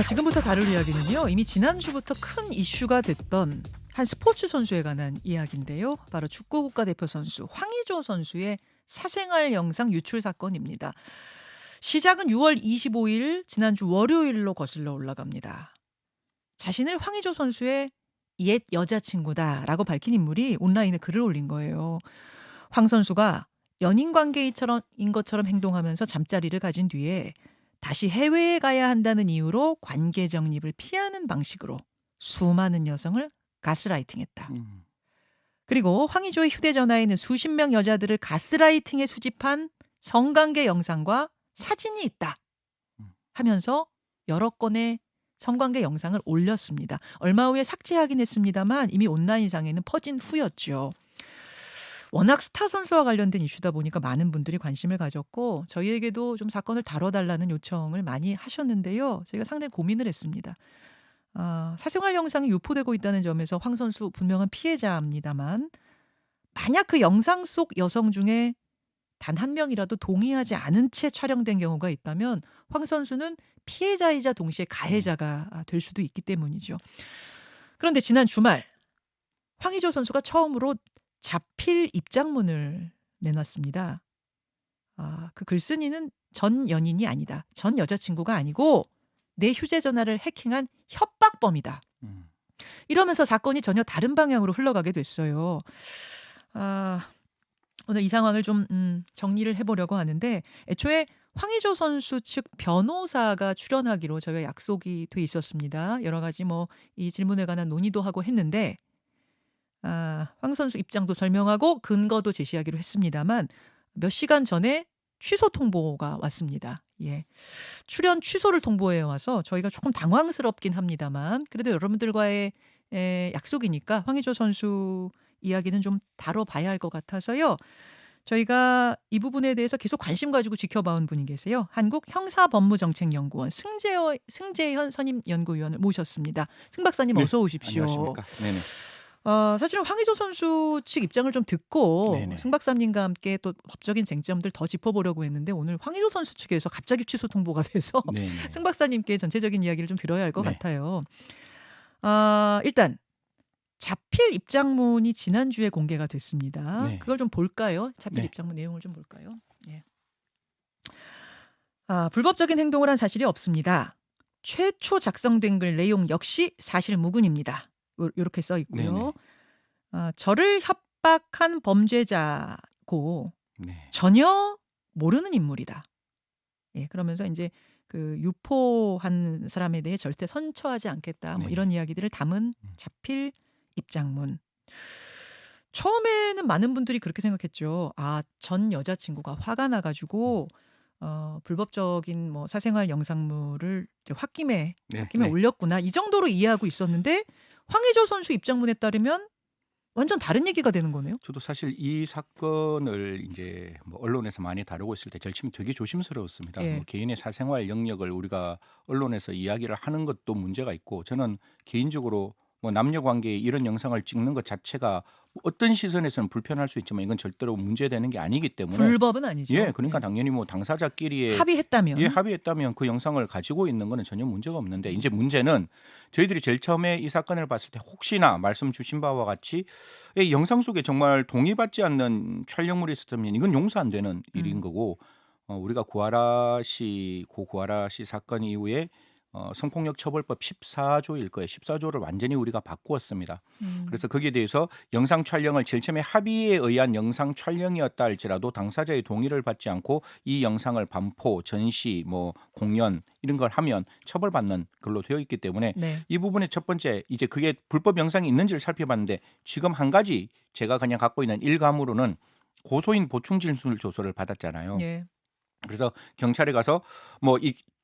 지금부터 다룰 이야기는요. 이미 지난주부터 큰 이슈가 됐던 한 스포츠 선수에 관한 이야기인데요. 바로 축구 국가대표 선수 황의조 선수의 사생활 영상 유출 사건입니다. 시작은 6월 25일 지난주 월요일로 거슬러 올라갑니다. 자신을 황의조 선수의 옛 여자친구다라고 밝힌 인물이 온라인에 글을 올린 거예요. 황 선수가 연인 관계인 것처럼 행동하면서 잠자리를 가진 뒤에 다시 해외에 가야 한다는 이유로 관계 정립을 피하는 방식으로 수많은 여성을 가스라이팅했다. 그리고 황의조의 휴대전화에는 수십 명 여자들을 가스라이팅에 수집한 성관계 영상과 사진이 있다 하면서 여러 건의 성관계 영상을 올렸습니다. 얼마 후에 삭제하긴 했습니다만 이미 온라인상에는 퍼진 후였죠. 워낙 스타 선수와 관련된 이슈다 보니까 많은 분들이 관심을 가졌고 저희에게도 좀 사건을 다뤄달라는 요청을 많이 하셨는데요. 저희가 상당히 고민을 했습니다. 사생활 영상이 유포되고 있다는 점에서 황 선수 분명한 피해자입니다만 만약 그 영상 속 여성 중에 단 한 명이라도 동의하지 않은 채 촬영된 경우가 있다면 황 선수는 피해자이자 동시에 가해자가 될 수도 있기 때문이죠. 그런데 지난 주말 황의조 선수가 처음으로 자필 입장문을 내놨습니다. 그 글쓴이는 전 연인이 아니다. 전 여자친구가 아니고 내 휴대전화를 해킹한 협박범이다. 이러면서 사건이 전혀 다른 방향으로 흘러가게 됐어요. 오늘 이 상황을 좀 정리를 해보려고 하는데 애초에 황의조 선수 측 변호사가 출연하기로 저희가 약속이 돼 있었습니다. 여러 가지 이 질문에 관한 논의도 하고 했는데 황 선수 입장도 설명하고 근거도 제시하기로 했습니다만 몇 시간 전에 취소 통보가 왔습니다. 예. 출연 취소를 통보해 와서 저희가 조금 당황스럽긴 합니다만 그래도 여러분들과의 약속이니까 황의조 선수 이야기는 좀 다뤄봐야 할 것 같아서요. 저희가 이 부분에 대해서 계속 관심 가지고 지켜봐온 분이 계세요. 한국 형사법무정책연구원 승재현 선임 연구위원을 모셨습니다. 승 박사님 어서 오십시오. 안녕하십니까. 네네. 사실은 황의조 선수 측 입장을 좀 듣고 네네. 승 박사님과 함께 또 법적인 쟁점들 더 짚어보려고 했는데 오늘 황의조 선수 측에서 갑자기 취소 통보가 돼서 네네. 승 박사님께 전체적인 이야기를 좀 들어야 할 것 네. 같아요. 일단 자필 입장문이 지난주에 공개가 됐습니다. 네. 그걸 좀 볼까요? 자필 네. 입장문 내용을 좀 볼까요? 예. 불법적인 행동을 한 사실이 없습니다. 최초 작성된 글 내용 역시 사실 무근입니다. 이렇게 써 있고요. 저를 협박한 범죄자고 네. 전혀 모르는 인물이다. 예, 그러면서 이제 그 유포한 사람에 대해 절대 선처하지 않겠다. 네. 이런 이야기들을 담은 자필 입장문. 처음에는 많은 분들이 그렇게 생각했죠. 전 여자친구가 화가 나가지고 불법적인 사생활 영상물을 이제 홧김에 올렸구나. 이 정도로 이해하고 있었는데 황의조 선수 입장문에 따르면 완전 다른 얘기가 되는 거네요. 저도 사실 이 사건을 이제 언론에서 많이 다루고 있을 때 절침이 되게 조심스러웠습니다. 예. 개인의 사생활 영역을 우리가 언론에서 이야기를 하는 것도 문제가 있고 저는 개인적으로 남녀 관계에 이런 영상을 찍는 것 자체가 어떤 시선에서는 불편할 수 있지만 이건 절대로 문제되는 게 아니기 때문에 불법은 아니죠. 예, 그러니까 당연히 당사자끼리의 합의했다면 그 영상을 가지고 있는 거는 전혀 문제가 없는데 이제 문제는 저희들이 제일 처음에 이 사건을 봤을 때 혹시나 말씀 주신 바와 같이 이 영상 속에 정말 동의받지 않는 촬영물이 있었다면 이건 용서 안 되는 일인 거고 우리가 고 구하라 씨 사건 이후에 성폭력 처벌법 14조일 거예요. 14조를 완전히 우리가 바꾸었습니다. 그래서 거기에 대해서 영상 촬영을 제일 처음에 합의에 의한 영상 촬영이었다 할지라도 당사자의 동의를 받지 않고 이 영상을 반포, 전시, 공연 이런 걸 하면 처벌받는 걸로 되어 있기 때문에 이 부분의 첫 번째 이제 그게 불법 영상이 있는지를 살펴봤는데 지금 한 가지 제가 그냥 갖고 있는 일감으로는 고소인 보충 진술 조서를 받았잖아요. 예. 그래서 경찰에 가서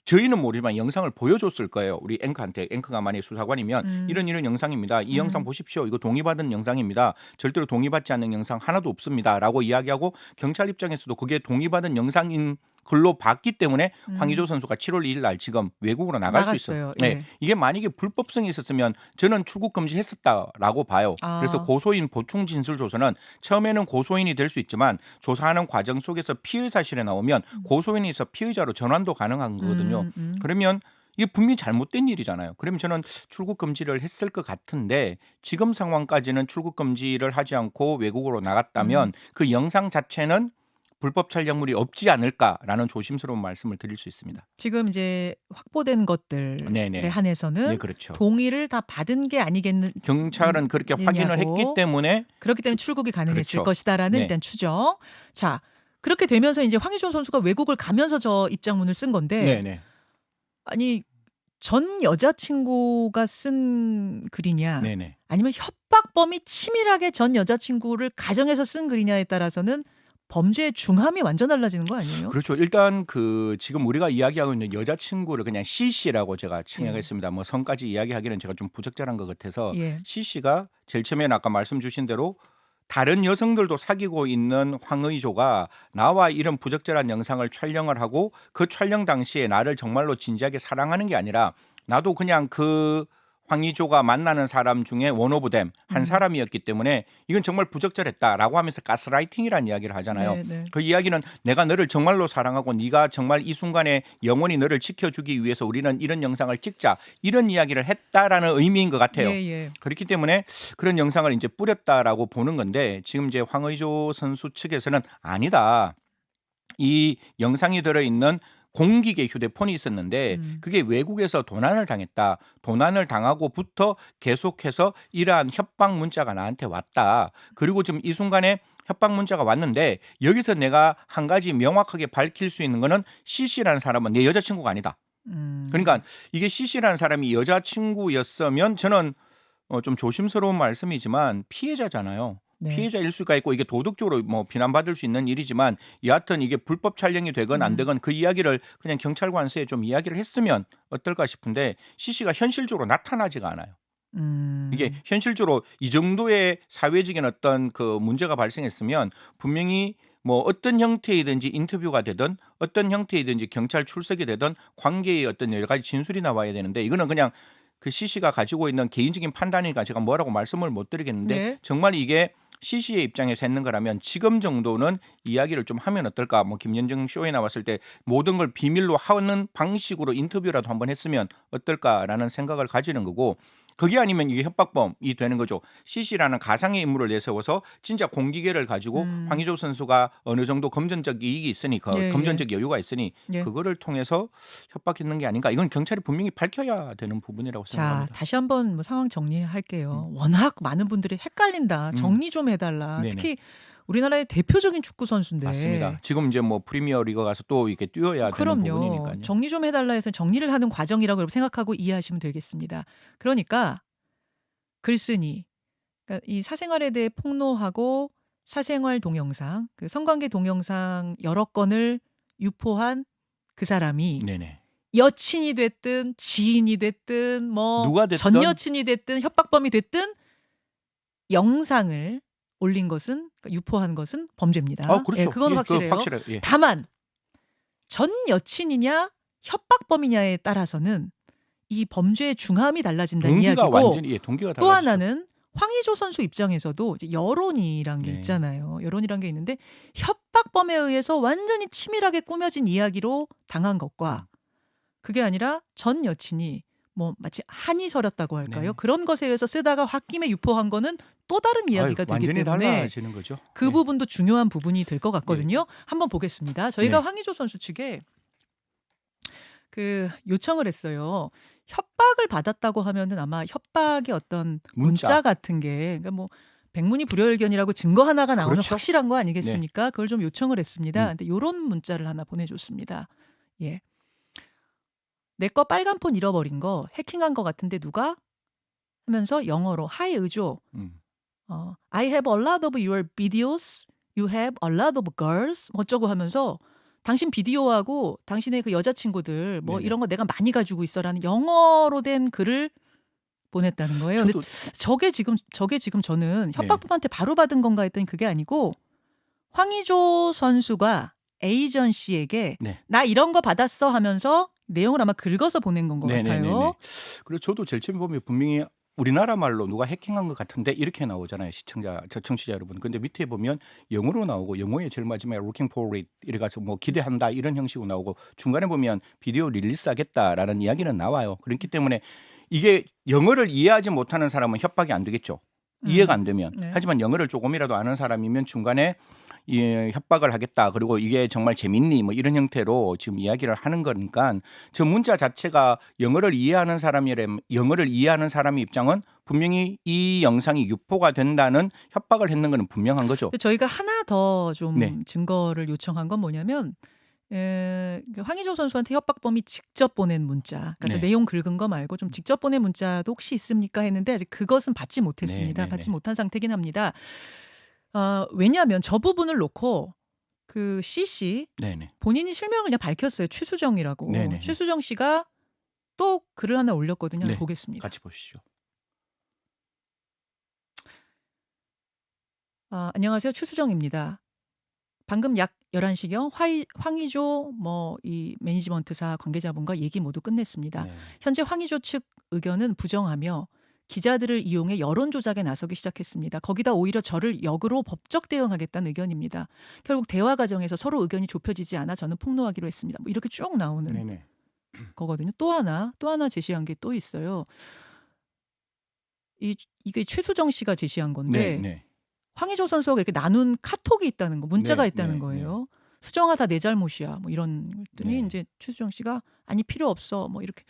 저희는 모르지만 영상을 보여줬을 거예요. 우리 앵커한테. 앵커가 만약에 수사관이면 이런 영상입니다. 이 영상 보십시오. 이거 동의받은 영상입니다. 절대로 동의받지 않는 영상 하나도 없습니다. 라고 이야기하고 경찰 입장에서도 그게 동의받은 영상인 걸로 봤기 때문에 황의조 선수가 7월 2일 날 지금 외국으로 나갈 수 있어요. 네. 예. 이게 만약에 불법성이 있었으면 저는 출국 금지했었다라고 봐요. 그래서 고소인 보충 진술 조서는 처음에는 고소인이 될 수 있지만 조사하는 과정 속에서 피의 사실에 나오면 고소인이 있어 피의자로 전환도 가능한 거거든요. 그러면 이게 분명히 잘못된 일이잖아요. 그러면 저는 출국 금지를 했을 것 같은데 지금 상황까지는 출국 금지를 하지 않고 외국으로 나갔다면 그 영상 자체는 불법 촬영물이 없지 않을까라는 조심스러운 말씀을 드릴 수 있습니다. 지금 이제 확보된 것들에 네네. 한해서는 네, 그렇죠. 동의를 다 받은 게 아니겠는 경찰은 그렇게 확인을 했기 때문에 그렇기 때문에 출국이 가능했을 그렇죠. 것이다라는 네. 일단 추정. 자, 그렇게 되면서 이제 황희조 선수가 외국을 가면서 저 입장문을 쓴 건데 네네. 아니 전 여자친구가 쓴 글이냐 네네. 아니면 협박범이 치밀하게 전 여자친구를 가정해서 쓴 글이냐에 따라서는 범죄의 중함이 완전 달라지는 거 아니에요? 그렇죠. 일단 그 지금 우리가 이야기하고 있는 여자친구를 그냥 C씨라고 제가 청약했습니다. 뭐 성까지 이야기하기는 제가 좀 부적절한 것 같아서 C씨가 제일 처음에는 아까 말씀 주신 대로 다른 여성들도 사귀고 있는 황의조가 나와 이런 부적절한 영상을 촬영을 하고 그 촬영 당시에 나를 정말로 진지하게 사랑하는 게 아니라 나도 그냥 그 황의조가 만나는 사람 중에 원 오브 댐 한 사람이었기 때문에 이건 정말 부적절했다라고 하면서 가스라이팅이라는 이야기를 하잖아요. 네네. 그 이야기는 내가 너를 정말로 사랑하고 네가 정말 이 순간에 영원히 너를 지켜주기 위해서 우리는 이런 영상을 찍자 이런 이야기를 했다라는 의미인 것 같아요. 그렇기 때문에 그런 영상을 이제 뿌렸다라고 보는 건데 지금 이제 황의조 선수 측에서는 아니다. 이 영상이 들어있는 공기계 휴대폰이 있었는데 그게 외국에서 도난을 당했다. 도난을 당하고부터 계속해서 이러한 협박 문자가 나한테 왔다. 그리고 지금 이 순간에 협박 문자가 왔는데 여기서 내가 한 가지 명확하게 밝힐 수 있는 거는 C씨라는 사람은 내 여자친구가 아니다. 그러니까 이게 C씨라는 사람이 여자친구였으면 저는 좀 조심스러운 말씀이지만 피해자잖아요. 피해자일 수가 있고 이게 도덕적으로 뭐 비난받을 수 있는 일이지만 여하튼 이게 불법 촬영이 되건 안 되건 그 이야기를 그냥 경찰관서에 좀 이야기를 했으면 어떨까 싶은데 C씨가 현실적으로 나타나지가 않아요. 이게 현실적으로 이 정도의 사회적인 어떤 그 문제가 발생했으면 분명히 뭐 어떤 형태이든지 인터뷰가 되든 어떤 형태이든지 경찰 출석이 되든 관계의 어떤 여러 가지 진술이 나와야 되는데 이거는 그냥 그 C씨가 가지고 있는 개인적인 판단이니까 제가 뭐라고 말씀을 못 드리겠는데 정말 이게 C씨의 입장에서 했는 거라면 지금 정도는 이야기를 좀 하면 어떨까? 뭐 김연정 쇼에 나왔을 때 모든 걸 비밀로 하는 방식으로 인터뷰라도 한번 했으면 어떨까라는 생각을 가지는 거고 그게 아니면 이게 협박범이 되는 거죠. C씨라는 가상의 인물을 내세워서 진짜 공기계를 가지고 황의조 선수가 어느 정도 금전적 이익이 있으니 금전적 여유가 있으니 그거를 통해서 협박했는 게 아닌가. 이건 경찰이 분명히 밝혀야 되는 부분이라고 생각합니다. 자, 다시 한번 뭐 상황 정리할게요. 워낙 많은 분들이 헷갈린다. 정리 좀 해달라. 네네. 특히 우리나라의 대표적인 축구 선수인데. 맞습니다. 지금 이제 뭐 프리미어 리그 가서 또 이렇게 뛰어야 되는 부분이니까요. 정리 좀 해달라 해서 정리를 하는 과정이라고 생각하고 이해하시면 되겠습니다. 그러니까 글쓴이, 그러니까 이 사생활에 대해 폭로하고 사생활 동영상, 그 성관계 동영상 여러 건을 유포한 그 사람이 여친이 됐든 지인이 됐든 뭐 누가 됐든 전 여친이 됐든 협박범이 됐든 영상을 올린 것은 그러니까 유포한 것은 범죄입니다. 그렇죠. 그건 확실해요. 확실해요. 다만 전 여친이냐 협박범이냐에 따라서는 이 범죄의 중함이 달라진다는 동기가 이야기고 완전히 동기가 또 하나는 황의조 선수 입장에서도 이제 여론이란 게 있잖아요. 여론이란 게 있는데 협박범에 의해서 완전히 치밀하게 꾸며진 이야기로 당한 것과 그게 아니라 전 여친이 뭐 마치 한이 서렸다고 할까요? 그런 것에 의해서 쓰다가 홧김에 유포한 거는 또 다른 이야기가 되기 때문에 달라지는 거죠. 그 부분도 중요한 부분이 될 것 같거든요. 한번 보겠습니다. 저희가 황의조 선수 측에 그 요청을 했어요. 협박을 받았다고 하면은 아마 협박의 어떤 문자 같은 게 그러니까 뭐 백문이 불여일견이라고 증거 하나가 나오면 확실한 거 아니겠습니까? 그걸 좀 요청을 했습니다. 근데 요런 문자를 하나 보내줬습니다. 내 거 빨간 폰 잃어버린 거 해킹한 거 같은데 누가? 하면서 영어로 Hi 의조. I have a lot of your videos. You have a lot of girls. 어쩌고 하면서 당신 비디오하고 당신의 그 여자친구들 뭐 이런 거 내가 많이 가지고 있어라는 영어로 된 글을 보냈다는 거예요. 근데 저게 지금 저는 협박범한테 바로 받은 건가 했더니 그게 아니고 황의조 선수가 에이전시에게 나 이런 거 받았어 하면서 내용을 아마 긁어서 보낸 건 것 같아요. 그리고 저도 제일 처음에 보면 분명히 우리나라 말로 누가 해킹한 것 같은데 이렇게 나오잖아요. 청취자 여러분. 근데 밑에 보면 영어로 나오고 영어에 제일 마지막에 looking for it 이래가서 뭐 기대한다 이런 형식으로 나오고 중간에 보면 비디오 릴리스하겠다라는 이야기는 나와요. 그렇기 때문에 이게 영어를 이해하지 못하는 사람은 협박이 안 되겠죠. 이해가 안 되면. 네. 하지만 영어를 조금이라도 아는 사람이면 중간에 협박을 하겠다. 그리고 이게 정말 재밌니? 뭐 이런 형태로 지금 이야기를 하는 거니까 저 문자 자체가 영어를 이해하는 사람의 입장은 분명히 이 영상이 유포가 된다는 협박을 했는 거는 분명한 거죠. 저희가 하나 더 좀 네. 증거를 요청한 건 뭐냐면 황의조 선수한테 협박범이 직접 보낸 문자, 그러니까 네. 내용 긁은 거 말고 좀 직접 보낸 문자도 혹시 있습니까 했는데 아직 그것은 받지 못했습니다. 네. 받지 못한 상태긴 합니다. 왜냐하면 저 부분을 놓고 그 C씨 네네. 본인이 실명을 그냥 밝혔어요. 최수정이라고. 네네. 최수정 씨가 또 글을 하나 올렸거든요. 네. 보겠습니다. 같이 보시죠. 안녕하세요. 최수정입니다. 방금 약 11시경 황의조 이 매니지먼트사 관계자분과 얘기 모두 끝냈습니다. 네. 현재 황의조 측 의견은 부정하며 기자들을 이용해 여론 조작에 나서기 시작했습니다. 거기다 오히려 저를 역으로 법적 대응하겠다는 의견입니다. 결국 대화 과정에서 서로 의견이 좁혀지지 않아 저는 폭로하기로 했습니다. 뭐 이렇게 쭉 나오는 네네. 거거든요. 또 하나 제시한 게 또 있어요. 이게 최수정 씨가 제시한 건데 네. 황의조 선수가 이렇게 나눈 카톡이 있다는 거, 문자가 네, 있다는 네, 거예요. 수정아 다 내 잘못이야. 뭐 이런 것들이 네. 이제 최수정 씨가 아니 필요 없어. 뭐 이렇게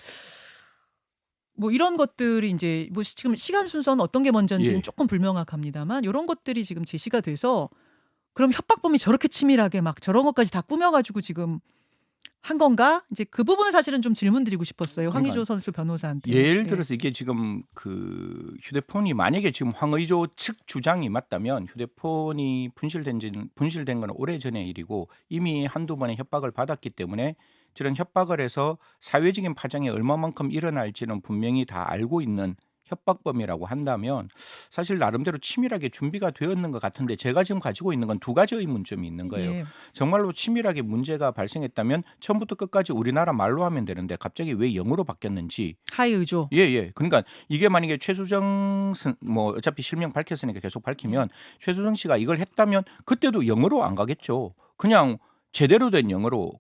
뭐 이런 것들이 이제 뭐 지금 시간 순서는 어떤 게 먼저인지는 예. 조금 불명확합니다만 이런 것들이 지금 제시가 돼서 그럼 협박범이 저렇게 치밀하게 막 저런 것까지 다 꾸며가지고 지금 한 건가? 이제 그 부분은 사실은 좀 질문드리고 싶었어요. 황의조 선수 변호사한테. 예를 들어서 이게 지금 그 휴대폰이 만약에 지금 황의조 측 주장이 맞다면 휴대폰이 분실된 건 오래전의 일이고 이미 한두 번의 협박을 받았기 때문에 저런 협박을 해서 사회적인 파장이 얼마만큼 일어날지는 분명히 다 알고 있는 협박범이라고 한다면 사실 나름대로 치밀하게 준비가 되었는 것 같은데 제가 지금 가지고 있는 건 두 가지 의문점이 있는 거예요. 예. 정말로 치밀하게 문제가 발생했다면 처음부터 끝까지 우리나라 말로 하면 되는데 갑자기 왜 영어로 바뀌었는지. 하의의조. 예. 그러니까 이게 만약에 최수정 뭐 어차피 실명 밝혔으니까 계속 밝히면 최수정 씨가 이걸 했다면 그때도 영어로 안 가겠죠. 그냥 제대로 된 영어로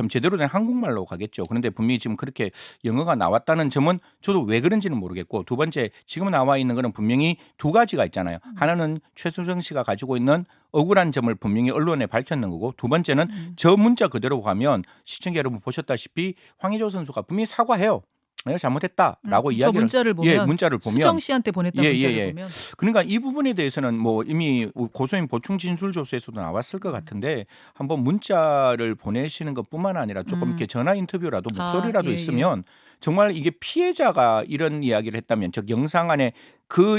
제대로 된 한국말로 가겠죠. 그런데 분명히 지금 그렇게 영어가 나왔다는 점은 저도 왜 그런지는 모르겠고 두 번째 지금 나와 있는 거는 분명히 두 가지가 있잖아요. 하나는 최수정 씨가 가지고 있는 억울한 점을 분명히 언론에 밝혔는 거고 두 번째는 저 문자 그대로 가면 시청자 여러분 보셨다시피 황의조 선수가 분명히 사과해요. 내가 잘못했다라고 이야기를 저 문자를 보면 문자를 보면 수정 씨한테 보냈던 문자를 보면 그러니까 이 부분에 대해서는 뭐 이미 고소인 보충 진술 조서에서도 나왔을 것 같은데 한번 문자를 보내시는 것뿐만 아니라 조금 이렇게 전화 인터뷰라도 목소리라도 있으면 정말 이게 피해자가 이런 이야기를 했다면 즉 영상 안에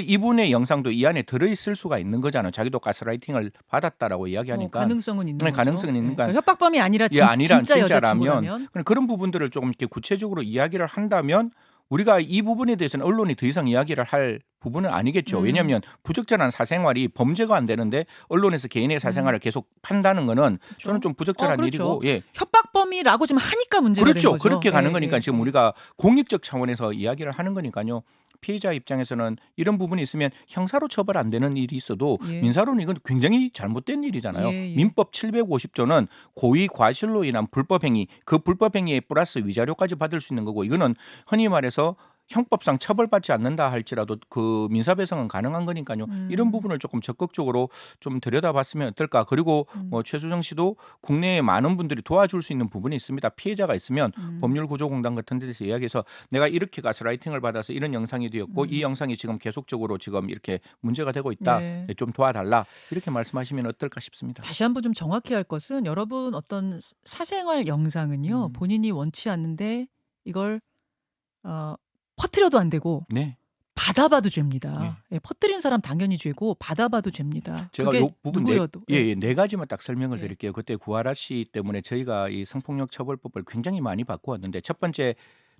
이분의 영상도 이 안에 들어있을 수가 있는 거잖아요. 자기도 가스라이팅을 받았다라고 이야기하니까 가능성은 있는 거죠. 가능성은 있는가. 그러니까 협박범이 아니라 진짜 여자친구라면 그런 부분들을 조금 이렇게 구체적으로 이야기를 한다면 우리가 이 부분에 대해서는 언론이 더 이상 이야기를 할 부분은 아니겠죠. 왜냐하면 부적절한 사생활이 범죄가 안 되는데 언론에서 개인의 사생활을 계속 판다는 거는 그렇죠. 저는 좀 부적절한 일이고 협박범이라고 지금 하니까 문제가 된 거죠. 그렇게 가는 거니까 지금 우리가 공익적 차원에서 이야기를 하는 거니까요. 피해자 입장에서는 이런 부분이 있으면 형사로 처벌 안 되는 일이 있어도 민사로는 이건 굉장히 잘못된 일이잖아요. 민법 750조는 고의 과실로 인한 불법행위, 그 불법행위에 플러스 위자료까지 받을 수 있는 거고 이거는 흔히 말해서 형법상 처벌받지 않는다 할지라도 그 민사배상은 가능한 거니까요. 이런 부분을 조금 적극적으로 좀 들여다봤으면 어떨까. 그리고 뭐 최수정 씨도 국내에 많은 분들이 도와줄 수 있는 부분이 있습니다. 피해자가 있으면 법률구조공단 같은 데서 이야기해서 내가 이렇게 가스라이팅을 받아서 이런 영상이 되었고 이 영상이 지금 계속적으로 지금 이렇게 문제가 되고 있다. 좀 도와달라. 이렇게 말씀하시면 어떨까 싶습니다. 다시 한번 좀 정확히 할 것은 여러분 어떤 사생활 영상은요. 본인이 원치 않는데 이걸 퍼뜨려도 안 되고 받아봐도 죄입니다. 퍼뜨린 사람 당연히 죄고 받아봐도 죄입니다. 제가 그게 요 부분 누구여도. 네 가지만 딱 설명을 드릴게요. 그때 구하라 씨 때문에 저희가 이 성폭력 처벌법을 굉장히 많이 바꿔왔는데 첫 번째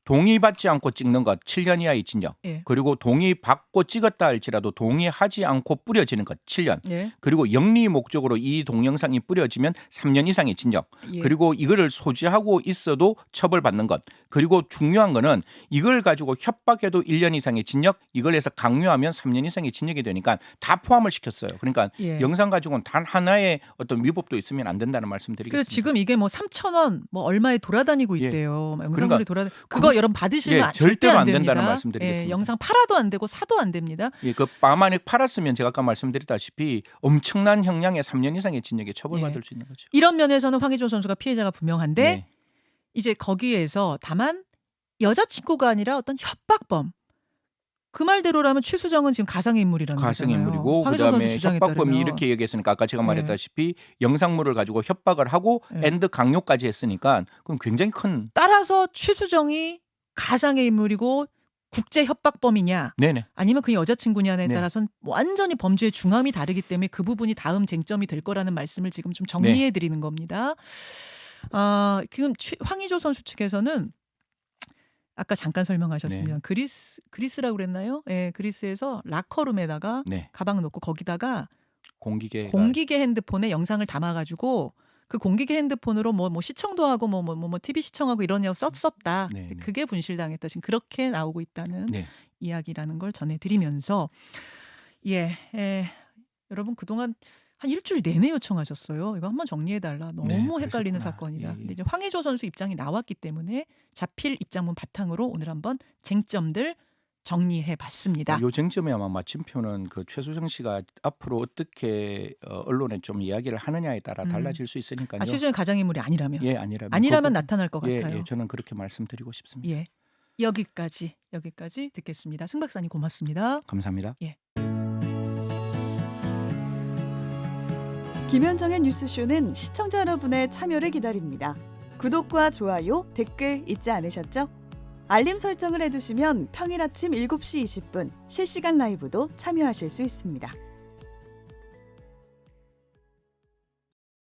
동의받지 않고 찍는 것 7년 이하의 징역. 예. 그리고 동의받고 찍었다 할지라도 동의하지 않고 뿌려지는 것 7년. 예. 그리고 영리 목적으로 이 동영상이 뿌려지면 3년 이상의 징역. 예. 그리고 이거를 소지하고 있어도 처벌받는 것. 그리고 중요한 거는 이걸 가지고 협박해도 1년 이상의 징역, 이걸 해서 강요하면 3년 이상의 징역이 되니까 다 포함을 시켰어요. 그러니까 예. 영상 가지고는 단 하나의 어떤 위법도 있으면 안 된다는 말씀드리겠습니다. 그래서 지금 이게 뭐 3,000원 뭐 얼마에 돌아다니고 있대요. 예. 영상물이 그거 여러분 받으시면 절대로 안 됩니다. 된다는 말씀드리겠습니다. 예, 영상 팔아도 안 되고 사도 안 됩니다. 예, 그 만약 팔았으면 제가 아까 말씀드렸다시피 엄청난 형량의 3년 이상의 징역에 처벌받을 수 있는 거죠. 이런 면에서는 황의조 선수가 피해자가 분명한데 네. 이제 거기에서 다만 여자친구가 아니라 어떤 협박범. 그 말대로라면 최수정은 지금 가상의 인물이라는 가상의 거잖아요. 인물이고 그다음에 협박범이 이렇게 얘기했으니까 아까 제가 말했다시피 영상물을 가지고 협박을 하고 엔드 강요까지 했으니까 그럼 굉장히 큰. 따라서 최수정이 가상의 인물이고 국제 협박범이냐 네네. 아니면 그 여자친구냐에 따라서는 완전히 범죄의 중함이 다르기 때문에 그 부분이 다음 쟁점이 될 거라는 말씀을 지금 좀 정리해 드리는 겁니다. 지금 황의조 선수 측에서는 아까 잠깐 설명하셨으면 그리스라고 그랬나요? 예, 그리스에서 라커룸에다가 가방 놓고 거기다가 공기계 핸드폰에 영상을 담아가지고 그 공기계 핸드폰으로 뭐 시청도 하고 뭐 TV 시청하고 이런 거 썼다. 그게 분실당했다. 지금 그렇게 나오고 있다는 이야기라는 걸 전해드리면서 여러분 그동안 한 일주일 내내 요청하셨어요. 이거 한번 정리해달라. 너무 헷갈리는 사건이다. 근데 이제 황의조 선수 입장이 나왔기 때문에 자필 입장문 바탕으로 오늘 한번 쟁점들 정리해봤습니다. 이 쟁점에 아마 마침표는 그 최수정 씨가 앞으로 어떻게 언론에 좀 이야기를 하느냐에 따라 달라질 수 있으니까요. 최수정이 가장인물이 아니라면? 아니라면 나타날 것 같아요. 저는 그렇게 말씀드리고 싶습니다. 여기까지 듣겠습니다. 승 박사님 고맙습니다. 감사합니다. 김현정의 뉴스쇼는 시청자 여러분의 참여를 기다립니다. 구독과 좋아요, 댓글 잊지 않으셨죠? 알림 설정을 해두시면 평일 아침 7시 20분 실시간 라이브도 참여하실 수 있습니다.